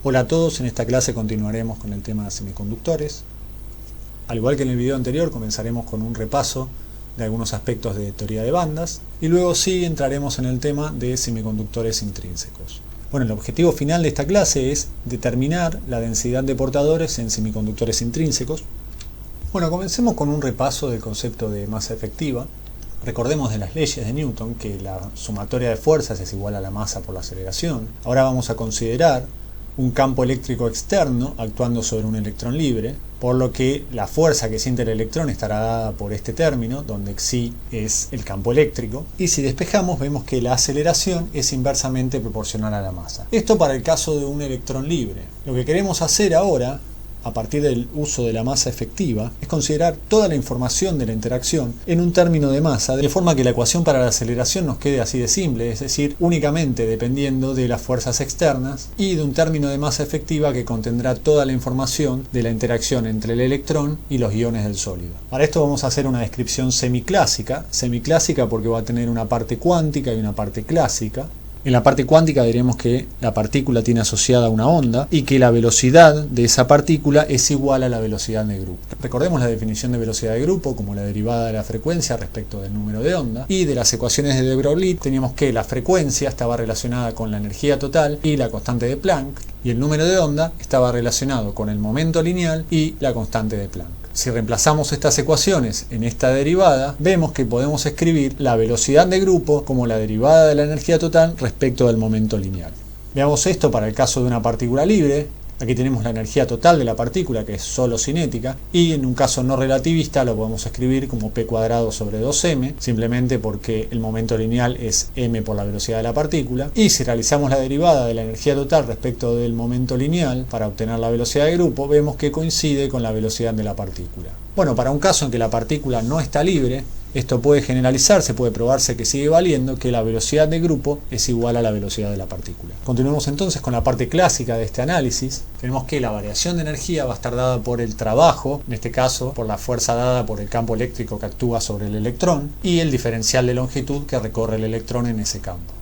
Hola a todos, en esta clase continuaremos con el tema de semiconductores. Al igual que en el video anterior, comenzaremos con un repaso de algunos aspectos de teoría de bandas y luego sí entraremos en el tema de semiconductores intrínsecos. Bueno, el objetivo final de esta clase es determinar la densidad de portadores en semiconductores intrínsecos. Bueno, comencemos con un repaso del concepto de masa efectiva. Recordemos de las leyes de Newton que la sumatoria de fuerzas es igual a la masa por la aceleración. Ahora vamos a considerar un campo eléctrico externo actuando sobre un electrón libre, por lo que la fuerza que siente el electrón estará dada por este término, donde xi es el campo eléctrico, y si despejamos vemos que la aceleración es inversamente proporcional a la masa. Esto para el caso de un electrón libre. Lo que queremos hacer ahora, a partir del uso de la masa efectiva, es considerar toda la información de la interacción en un término de masa, de forma que la ecuación para la aceleración nos quede así de simple, es decir, únicamente dependiendo de las fuerzas externas y de un término de masa efectiva que contendrá toda la información de la interacción entre el electrón y los iones del sólido. Para esto vamos a hacer una descripción semiclásica porque va a tener una parte cuántica y una parte clásica. En la parte cuántica diremos que la partícula tiene asociada una onda y que la velocidad de esa partícula es igual a la velocidad de grupo. Recordemos la definición de velocidad de grupo como la derivada de la frecuencia respecto del número de onda, y de las ecuaciones de de Broglie teníamos que la frecuencia estaba relacionada con la energía total y la constante de Planck, y el número de onda estaba relacionado con el momento lineal y la constante de Planck. Si reemplazamos estas ecuaciones en esta derivada, vemos que podemos escribir la velocidad de grupo como la derivada de la energía total respecto del momento lineal. Veamos esto para el caso de una partícula libre. Aquí tenemos la energía total de la partícula, que es solo cinética, y en un caso no relativista lo podemos escribir como p cuadrado sobre 2m, simplemente porque el momento lineal es m por la velocidad de la partícula. Y si realizamos la derivada de la energía total respecto del momento lineal para obtener la velocidad de grupo, vemos que coincide con la velocidad de la partícula. Bueno, para un caso en que la partícula no está libre, esto puede generalizarse, puede probarse que sigue valiendo que la velocidad de grupo es igual a la velocidad de la partícula. Continuemos entonces con la parte clásica de este análisis. Tenemos que la variación de energía va a estar dada por el trabajo, en este caso por la fuerza dada por el campo eléctrico que actúa sobre el electrón, y el diferencial de longitud que recorre el electrón en ese campo.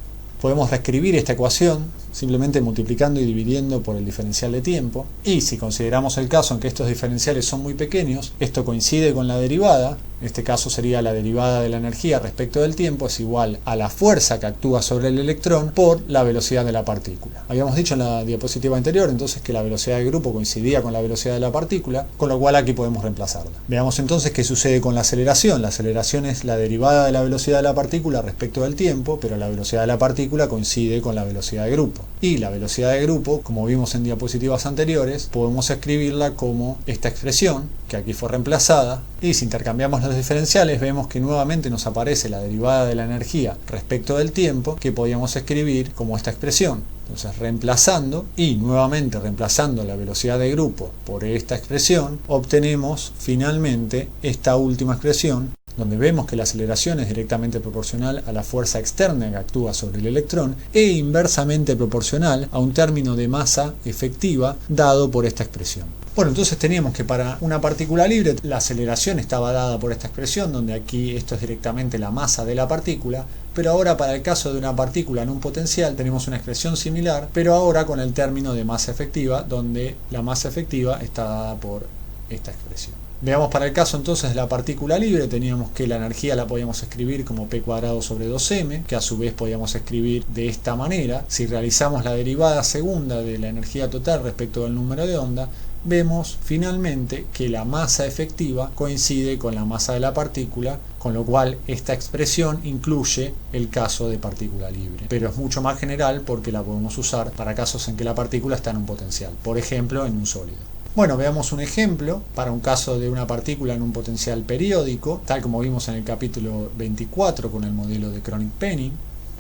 Podemos reescribir esta ecuación simplemente multiplicando y dividiendo por el diferencial de tiempo, y si consideramos el caso en que estos diferenciales son muy pequeños, esto coincide con la derivada. En este caso sería la derivada de la energía respecto del tiempo es igual a la fuerza que actúa sobre el electrón por la velocidad de la partícula. Habíamos dicho en la diapositiva anterior entonces que la velocidad de grupo coincidía con la velocidad de la partícula, con lo cual aquí podemos reemplazarla. Veamos entonces qué sucede con la aceleración. La aceleración es la derivada de la velocidad de la partícula respecto del tiempo, pero la velocidad de la partícula coincide con la velocidad de grupo. Y la velocidad de grupo, como vimos en diapositivas anteriores, podemos escribirla como esta expresión, que aquí fue reemplazada, y si intercambiamos los diferenciales vemos que nuevamente nos aparece la derivada de la energía respecto del tiempo, que podíamos escribir como esta expresión. Entonces, reemplazando y nuevamente reemplazando la velocidad de grupo por esta expresión, obtenemos finalmente esta última expresión, donde vemos que la aceleración es directamente proporcional a la fuerza externa que actúa sobre el electrón e inversamente proporcional a un término de masa efectiva dado por esta expresión. Bueno, entonces teníamos que para una partícula libre la aceleración estaba dada por esta expresión, donde aquí esto es directamente la masa de la partícula, pero ahora para el caso de una partícula en un potencial tenemos una expresión similar, pero ahora con el término de masa efectiva, donde la masa efectiva está dada por esta expresión. Veamos para el caso entonces de la partícula libre, teníamos que la energía la podíamos escribir como p cuadrado sobre 2m, que a su vez podíamos escribir de esta manera. Si realizamos la derivada segunda de la energía total respecto del número de onda, vemos finalmente que la masa efectiva coincide con la masa de la partícula, con lo cual esta expresión incluye el caso de partícula libre, pero es mucho más general porque la podemos usar para casos en que la partícula está en un potencial, por ejemplo en un sólido. Bueno, veamos un ejemplo para un caso de una partícula en un potencial periódico, tal como vimos en el capítulo 24 con el modelo de Kronig-Penning,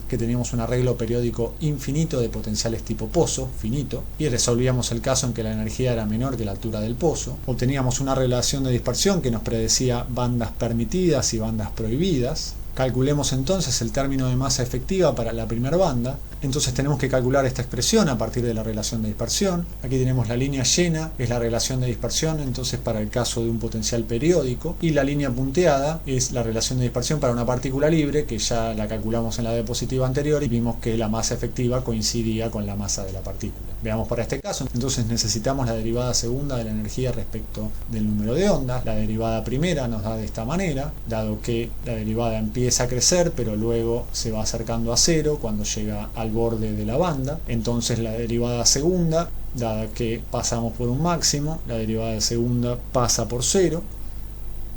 que teníamos un arreglo periódico infinito de potenciales tipo pozo, finito, y resolvíamos el caso en que la energía era menor que la altura del pozo. Obteníamos una relación de dispersión que nos predecía bandas permitidas y bandas prohibidas. Calculemos entonces el término de masa efectiva para la primera banda. Entonces tenemos que calcular esta expresión a partir de la relación de dispersión. Aquí tenemos la línea llena, es la relación de dispersión entonces para el caso de un potencial periódico, y la línea punteada es la relación de dispersión para una partícula libre, que ya la calculamos en la diapositiva anterior y vimos que la masa efectiva coincidía con la masa de la partícula. Veamos para este caso, entonces necesitamos la derivada segunda de la energía respecto del número de ondas. La derivada primera nos da de esta manera, dado que la derivada empieza a crecer pero luego se va acercando a cero cuando llega al borde de la banda. Entonces la derivada segunda, dada que pasamos por un máximo, la derivada segunda pasa por cero.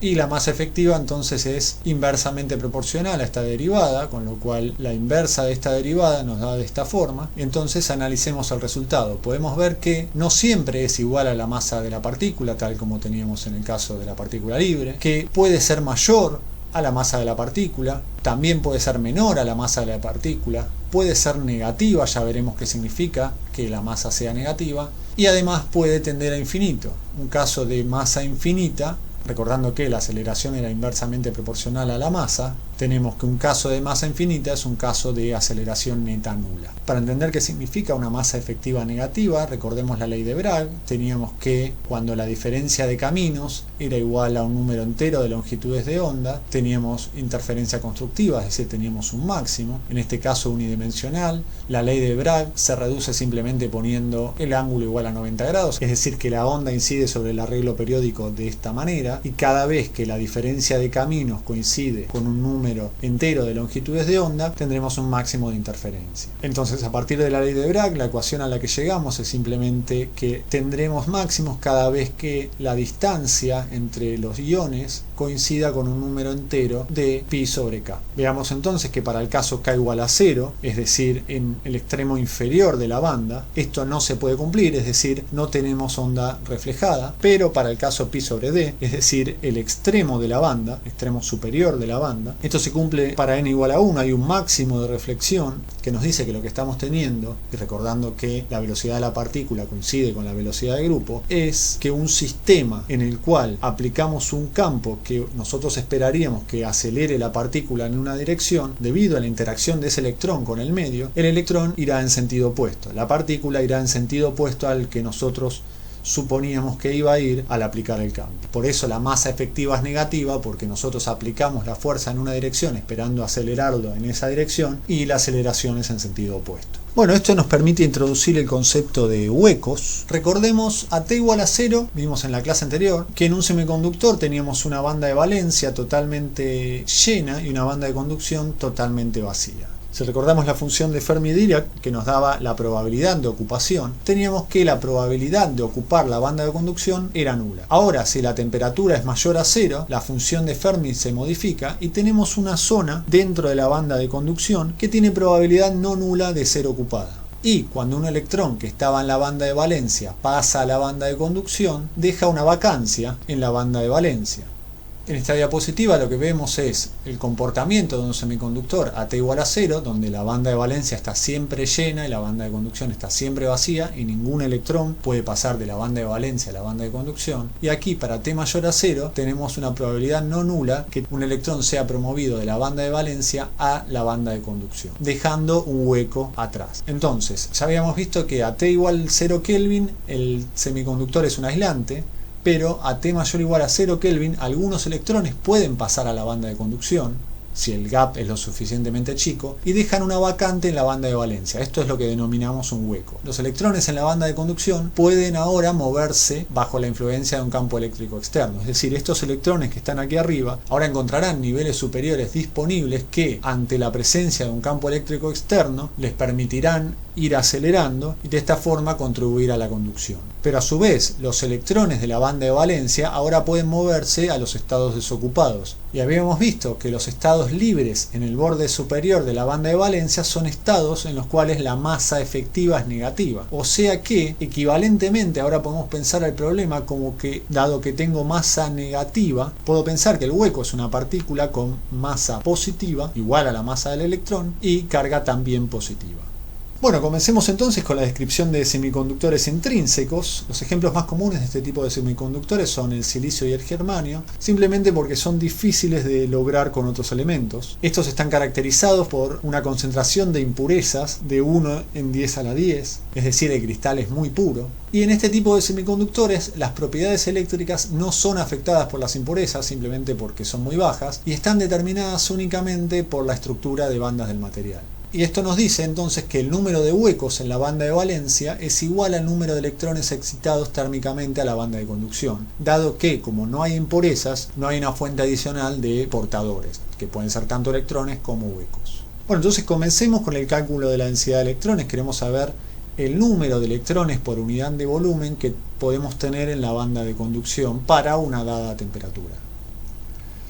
Y la masa efectiva entonces es inversamente proporcional a esta derivada, con lo cual la inversa de esta derivada nos da de esta forma. Entonces analicemos el resultado. Podemos ver que no siempre es igual a la masa de la partícula, tal como teníamos en el caso de la partícula libre, que puede ser mayor a la masa de la partícula, también puede ser menor a la masa de la partícula, puede ser negativa, ya veremos qué significa que la masa sea negativa, y además puede tender a infinito. Un caso de masa infinita, recordando que la aceleración era inversamente proporcional a la masa, tenemos que un caso de masa infinita es un caso de aceleración neta nula. Para entender qué significa una masa efectiva negativa, recordemos la ley de Bragg. Teníamos que cuando la diferencia de caminos era igual a un número entero de longitudes de onda, teníamos interferencia constructiva, es decir, teníamos un máximo, en este caso unidimensional. La ley de Bragg se reduce simplemente poniendo el ángulo igual a 90 grados, es decir, que la onda incide sobre el arreglo periódico de esta manera, y cada vez que la diferencia de caminos coincide con un número entero de longitudes de onda, tendremos un máximo de interferencia. Entonces, a partir de la ley de Bragg, la ecuación a la que llegamos es simplemente que tendremos máximos cada vez que la distancia entre los iones coincida con un número entero de pi sobre k. Veamos entonces que para el caso k igual a 0, es decir, en el extremo inferior de la banda, esto no se puede cumplir, es decir, no tenemos onda reflejada, pero para el caso pi sobre d, es decir, el extremo de la banda, extremo superior de la banda, esto se cumple para n igual a 1, hay un máximo de reflexión que nos dice que lo que estamos teniendo, y recordando que la velocidad de la partícula coincide con la velocidad de grupo, es que un sistema en el cual aplicamos un campo que nosotros esperaríamos que acelere la partícula en una dirección, debido a la interacción de ese electrón con el medio, el electrón irá en sentido opuesto, la partícula irá en sentido opuesto al que nosotros suponíamos que iba a ir al aplicar el cambio. Por eso la masa efectiva es negativa, porque nosotros aplicamos la fuerza en una dirección esperando acelerarlo en esa dirección, y la aceleración es en sentido opuesto. Bueno, esto nos permite introducir el concepto de huecos. Recordemos, a t igual a 0, vimos en la clase anterior, que en un semiconductor teníamos una banda de valencia totalmente llena y una banda de conducción totalmente vacía. Si recordamos la función de Fermi-Dirac que nos daba la probabilidad de ocupación, teníamos que la probabilidad de ocupar la banda de conducción era nula. Ahora, si la temperatura es mayor a 0, la función de Fermi se modifica y tenemos una zona dentro de la banda de conducción que tiene probabilidad no nula de ser ocupada. Y cuando un electrón que estaba en la banda de valencia pasa a la banda de conducción, deja una vacancia en la banda de valencia. En esta diapositiva lo que vemos es el comportamiento de un semiconductor a t igual a 0, donde la banda de valencia está siempre llena y la banda de conducción está siempre vacía y ningún electrón puede pasar de la banda de valencia a la banda de conducción. Y aquí para t mayor a 0 tenemos una probabilidad no nula que un electrón sea promovido de la banda de valencia a la banda de conducción, dejando un hueco atrás. Entonces, ya habíamos visto que a t igual 0 Kelvin el semiconductor es un aislante, pero a t mayor o igual a 0 Kelvin algunos electrones pueden pasar a la banda de conducción, si el gap es lo suficientemente chico, y dejan una vacante en la banda de valencia. Esto es lo que denominamos un hueco. Los electrones en la banda de conducción pueden ahora moverse bajo la influencia de un campo eléctrico externo. Es decir, estos electrones que están aquí arriba ahora encontrarán niveles superiores disponibles que, ante la presencia de un campo eléctrico externo, les permitirán ir acelerando y de esta forma contribuir a la conducción. Pero a su vez, los electrones de la banda de valencia ahora pueden moverse a los estados desocupados. Y habíamos visto que los estados libres en el borde superior de la banda de valencia son estados en los cuales la masa efectiva es negativa. O sea que, equivalentemente, ahora podemos pensar el problema como que, dado que tengo masa negativa, puedo pensar que el hueco es una partícula con masa positiva, igual a la masa del electrón, y carga también positiva. Bueno, comencemos entonces con la descripción de semiconductores intrínsecos. Los ejemplos más comunes de este tipo de semiconductores son el silicio y el germanio, simplemente porque son difíciles de lograr con otros elementos. Estos están caracterizados por una concentración de impurezas de 1 en 10 a la 10, es decir, el cristal es muy puro. Y en este tipo de semiconductores las propiedades eléctricas no son afectadas por las impurezas, simplemente porque son muy bajas, y están determinadas únicamente por la estructura de bandas del material. Y esto nos dice entonces que el número de huecos en la banda de valencia es igual al número de electrones excitados térmicamente a la banda de conducción, dado que, como no hay impurezas, no hay una fuente adicional de portadores, que pueden ser tanto electrones como huecos. Bueno, entonces comencemos con el cálculo de la densidad de electrones. Queremos saber el número de electrones por unidad de volumen que podemos tener en la banda de conducción para una dada temperatura.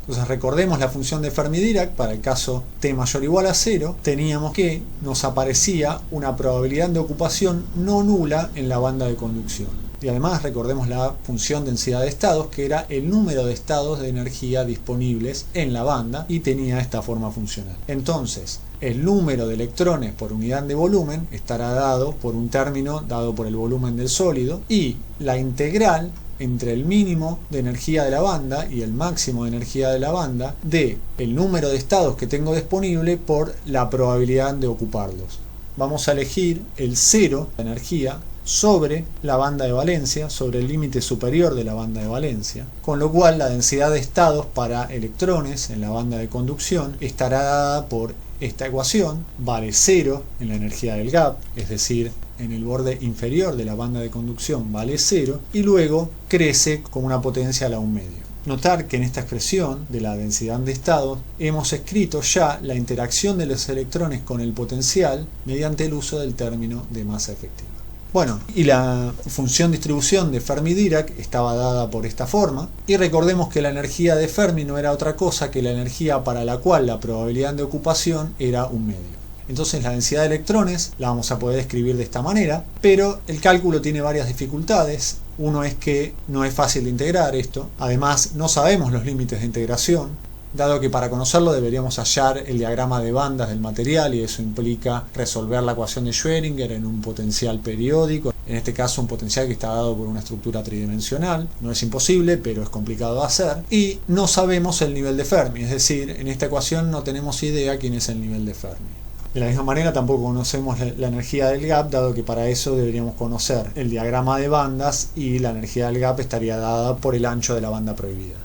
Entonces recordemos la función de Fermi-Dirac. Para el caso T mayor o igual a 0, teníamos que nos aparecía una probabilidad de ocupación no nula en la banda de conducción. Y además recordemos la función densidad de estados, que era el número de estados de energía disponibles en la banda, y tenía esta forma funcional. Entonces, el número de electrones por unidad de volumen estará dado por un término dado por el volumen del sólido, y la integral entre el mínimo de energía de la banda y el máximo de energía de la banda de el número de estados que tengo disponible por la probabilidad de ocuparlos. Vamos a elegir el 0 de energía sobre la banda de valencia, sobre el límite superior de la banda de valencia, con lo cual la densidad de estados para electrones en la banda de conducción estará dada por esta ecuación, vale 0 en la energía del gap, es decir, en el borde inferior de la banda de conducción vale 0, y luego crece con una potencia a la 1 medio. Notar que en esta expresión de la densidad de estados hemos escrito ya la interacción de los electrones con el potencial mediante el uso del término de masa efectiva. Bueno, y la función distribución de Fermi-Dirac estaba dada por esta forma, y recordemos que la energía de Fermi no era otra cosa que la energía para la cual la probabilidad de ocupación era 1 medio. Entonces la densidad de electrones la vamos a poder escribir de esta manera, pero el cálculo tiene varias dificultades. Uno es que no es fácil de integrar esto, además no sabemos los límites de integración, dado que para conocerlo deberíamos hallar el diagrama de bandas del material, y eso implica resolver la ecuación de Schrödinger en un potencial periódico, en este caso un potencial que está dado por una estructura tridimensional. No es imposible, pero es complicado de hacer, y no sabemos el nivel de Fermi, es decir, en esta ecuación no tenemos idea quién es el nivel de Fermi. De la misma manera tampoco conocemos la energía del gap, dado que para eso deberíamos conocer el diagrama de bandas, y la energía del gap estaría dada por el ancho de la banda prohibida.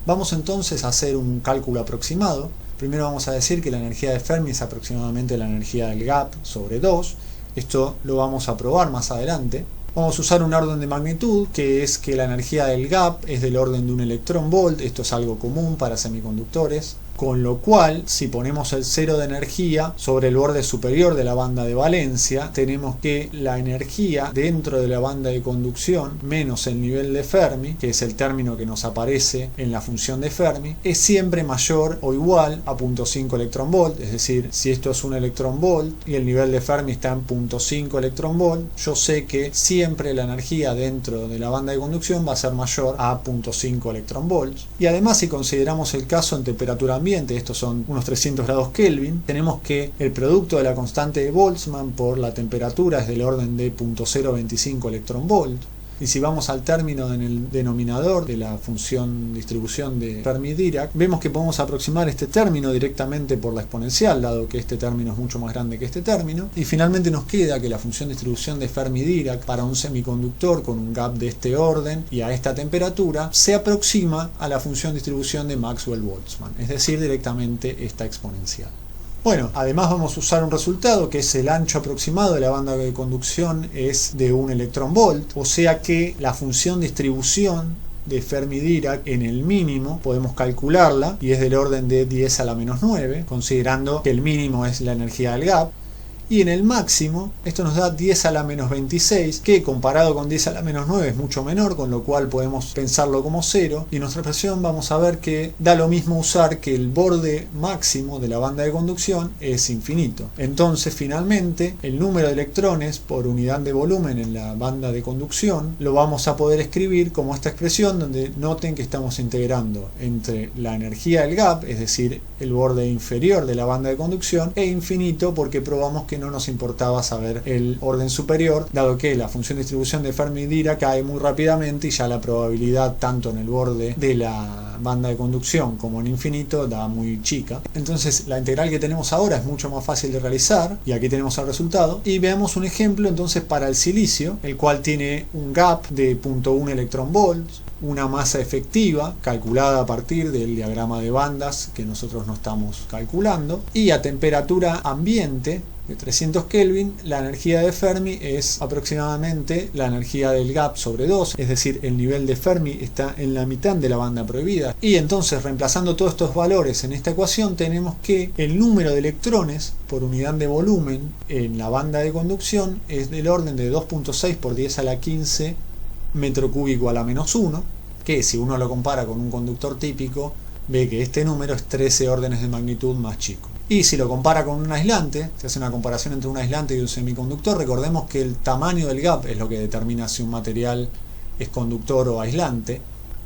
Vamos entonces a hacer un cálculo aproximado. Primero vamos a decir que la energía de Fermi es aproximadamente la energía del gap sobre 2. Esto lo vamos a probar más adelante. Vamos a usar un orden de magnitud, que es que la energía del gap es del orden de un electrón-volt. Esto es algo común para semiconductores. Con lo cual, si ponemos el 0 de energía sobre el borde superior de la banda de valencia, tenemos que la energía dentro de la banda de conducción menos el nivel de Fermi, que es el término que nos aparece en la función de Fermi, es siempre mayor o igual a 0.5 electronvolt. Es decir, si esto es un electronvolt y el nivel de Fermi está en 0.5 electronvolt, yo sé que siempre la energía dentro de la banda de conducción va a ser mayor a 0.5 electronvolts. Y además, si consideramos el caso en temperatura ambiente, estos son unos 300 grados Kelvin, tenemos que el producto de la constante de Boltzmann por la temperatura es del orden de 0.025 electronvolt. Y si vamos al término en el denominador de la función distribución de Fermi-Dirac, vemos que podemos aproximar este término directamente por la exponencial, dado que este término es mucho más grande que este término. Y finalmente nos queda que la función distribución de Fermi-Dirac para un semiconductor con un gap de este orden y a esta temperatura se aproxima a la función distribución de Maxwell-Boltzmann, es decir, directamente esta exponencial. Bueno, además vamos a usar un resultado que es el ancho aproximado de la banda de conducción es de 1 electronvolt, o sea que la función distribución de Fermi-Dirac en el mínimo podemos calcularla y es del orden de 10 a la menos 9, considerando que el mínimo es la energía del gap. Y en el máximo, esto nos da 10 a la menos 26, que comparado con 10 a la menos 9 es mucho menor, con lo cual podemos pensarlo como 0. Y en nuestra expresión vamos a ver que da lo mismo usar que el borde máximo de la banda de conducción es infinito. Entonces, finalmente, el número de electrones por unidad de volumen en la banda de conducción lo vamos a poder escribir como esta expresión, donde noten que estamos integrando entre la energía del gap, es decir, el borde inferior de la banda de conducción, e infinito porque probamos que no nos importaba saber el orden superior, dado que la función de distribución de Fermi-Dirac cae muy rápidamente y ya la probabilidad tanto en el borde de la banda de conducción como en infinito da muy chica. Entonces la integral que tenemos ahora es mucho más fácil de realizar y aquí tenemos el resultado. Y veamos un ejemplo entonces para el silicio, el cual tiene un gap de 0.1 electronvolts, una masa efectiva calculada a partir del diagrama de bandas que nosotros no estamos calculando, y a temperatura ambiente de 300 Kelvin la energía de Fermi es aproximadamente la energía del gap sobre 2, es decir, el nivel de Fermi está en la mitad de la banda prohibida. Y entonces, reemplazando todos estos valores en esta ecuación, tenemos que el número de electrones por unidad de volumen en la banda de conducción es del orden de 2.6 por 10 a la 15 metro cúbico a la menos 1, que si uno lo compara con un conductor típico, ve que este número es 13 órdenes de magnitud más chico. Y si lo compara con un aislante, se hace una comparación entre un aislante y un semiconductor, recordemos que el tamaño del gap es lo que determina si un material es conductor o aislante.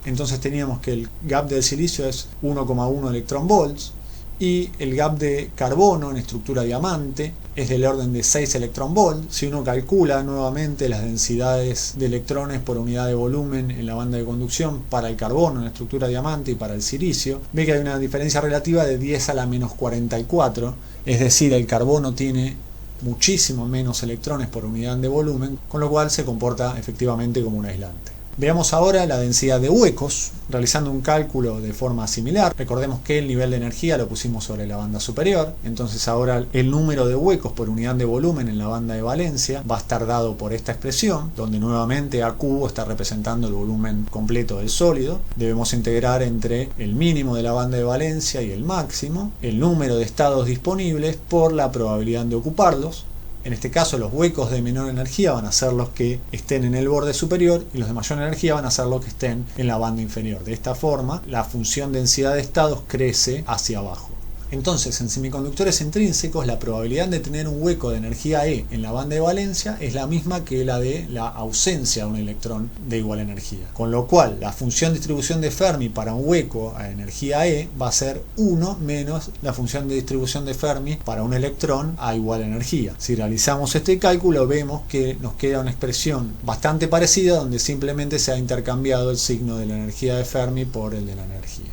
Entonces teníamos que el gap del silicio es 1,1 electronvolts y el gap de carbono en estructura diamante es del orden de 6 electronvolts. Si uno calcula nuevamente las densidades de electrones por unidad de volumen en la banda de conducción para el carbono en la estructura diamante y para el silicio, ve que hay una diferencia relativa de 10 a la menos 44, es decir, el carbono tiene muchísimo menos electrones por unidad de volumen, con lo cual se comporta efectivamente como un aislante. Veamos ahora la densidad de huecos, realizando un cálculo de forma similar. Recordemos que el nivel de energía lo pusimos sobre la banda superior, entonces ahora el número de huecos por unidad de volumen en la banda de valencia va a estar dado por esta expresión, donde nuevamente AQ está representando el volumen completo del sólido. Debemos integrar entre el mínimo de la banda de valencia y el máximo, el número de estados disponibles por la probabilidad de ocuparlos. En este caso los huecos de menor energía van a ser los que estén en el borde superior y los de mayor energía van a ser los que estén en la banda inferior. De esta forma la función densidad de estados crece hacia abajo. Entonces, en semiconductores intrínsecos, la probabilidad de tener un hueco de energía E en la banda de valencia es la misma que la de la ausencia de un electrón de igual energía. Con lo cual, la función de distribución de Fermi para un hueco a energía E va a ser 1 menos la función de distribución de Fermi para un electrón a igual energía. Si realizamos este cálculo, vemos que nos queda una expresión bastante parecida, donde simplemente se ha intercambiado el signo de la energía de Fermi por el de la energía.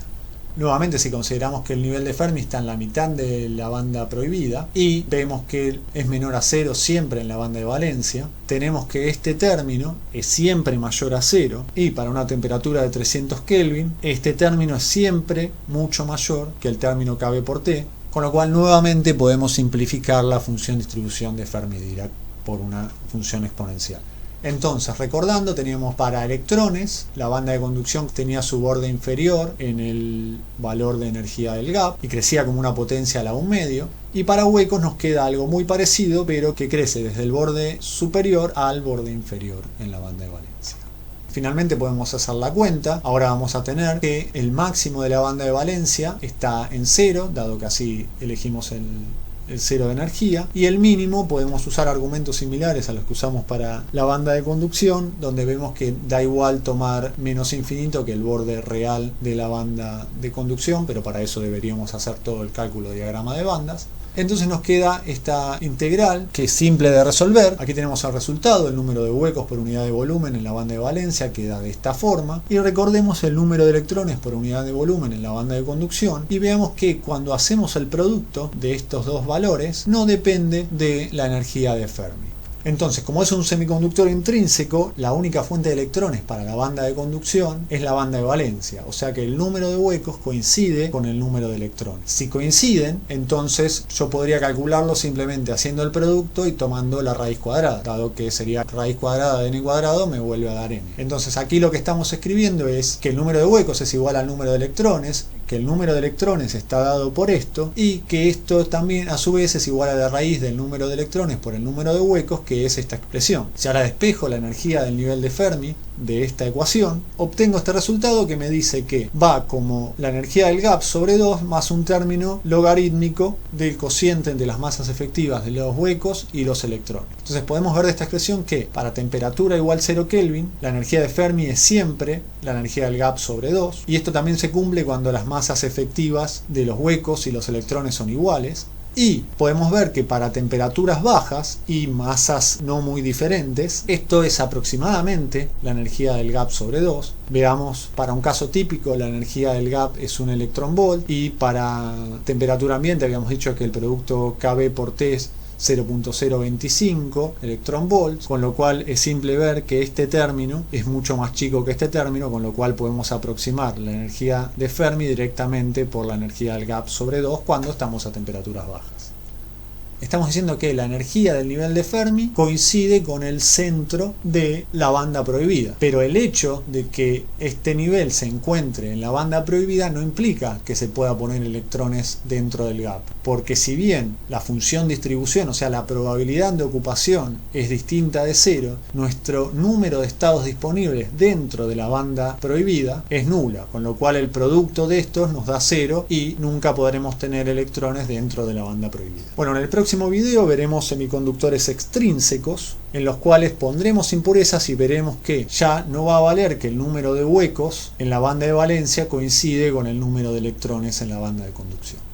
Nuevamente, si consideramos que el nivel de Fermi está en la mitad de la banda prohibida y vemos que es menor a 0 siempre en la banda de valencia, tenemos que este término es siempre mayor a 0 y para una temperatura de 300 Kelvin este término es siempre mucho mayor que el término KB por T, con lo cual nuevamente podemos simplificar la función de distribución de Fermi-Dirac por una función exponencial. Entonces, recordando, teníamos para electrones, la banda de conducción tenía su borde inferior en el valor de energía del gap y crecía como una potencia a la 1 medio. Y para huecos nos queda algo muy parecido, pero que crece desde el borde superior al borde inferior en la banda de valencia. Finalmente podemos hacer la cuenta. Ahora vamos a tener que el máximo de la banda de valencia está en 0, dado que así elegimos el 0 de energía, y el mínimo podemos usar argumentos similares a los que usamos para la banda de conducción, donde vemos que da igual tomar menos infinito que el borde real de la banda de conducción, pero para eso deberíamos hacer todo el cálculo de diagrama de bandas. Entonces nos queda esta integral que es simple de resolver. Aquí tenemos el resultado, el número de huecos por unidad de volumen en la banda de valencia queda de esta forma, y recordemos el número de electrones por unidad de volumen en la banda de conducción y veamos que cuando hacemos el producto de estos dos valores no depende de la energía de Fermi. Entonces, como es un semiconductor intrínseco, la única fuente de electrones para la banda de conducción es la banda de valencia, o sea que el número de huecos coincide con el número de electrones. Si coinciden, entonces yo podría calcularlo simplemente haciendo el producto y tomando la raíz cuadrada, dado que sería raíz cuadrada de n cuadrado me vuelve a dar n. Entonces aquí lo que estamos escribiendo es que el número de huecos es igual al número de electrones, que el número de electrones está dado por esto y que esto también a su vez es igual a la raíz del número de electrones por el número de huecos, que es esta expresión. Si ahora despejo la energía del nivel de Fermi de esta ecuación, obtengo este resultado que me dice que va como la energía del gap sobre 2 más un término logarítmico del cociente entre las masas efectivas de los huecos y los electrones. Entonces podemos ver de esta expresión que para temperatura igual 0 Kelvin, la energía de Fermi es siempre la energía del gap sobre 2, y esto también se cumple cuando las masas efectivas de los huecos y los electrones son iguales. Y podemos ver que para temperaturas bajas y masas no muy diferentes, esto es aproximadamente la energía del gap sobre 2. Veamos, para un caso típico la energía del gap es un electronvolt, y para temperatura ambiente habíamos dicho que el producto KB por T es 0.025 electronvolts, con lo cual es simple ver que este término es mucho más chico que este término, con lo cual podemos aproximar la energía de Fermi directamente por la energía del gap sobre 2 cuando estamos a temperaturas bajas. Estamos diciendo que la energía del nivel de Fermi coincide con el centro de la banda prohibida, pero el hecho de que este nivel se encuentre en la banda prohibida no implica que se pueda poner electrones dentro del gap, porque si bien la función distribución, o sea la probabilidad de ocupación, es distinta de 0, nuestro número de estados disponibles dentro de la banda prohibida es nula, con lo cual el producto de estos nos da 0 y nunca podremos tener electrones dentro de la banda prohibida. Bueno, en el próximo video veremos semiconductores extrínsecos, en los cuales pondremos impurezas y veremos que ya no va a valer que el número de huecos en la banda de valencia coincide con el número de electrones en la banda de conducción.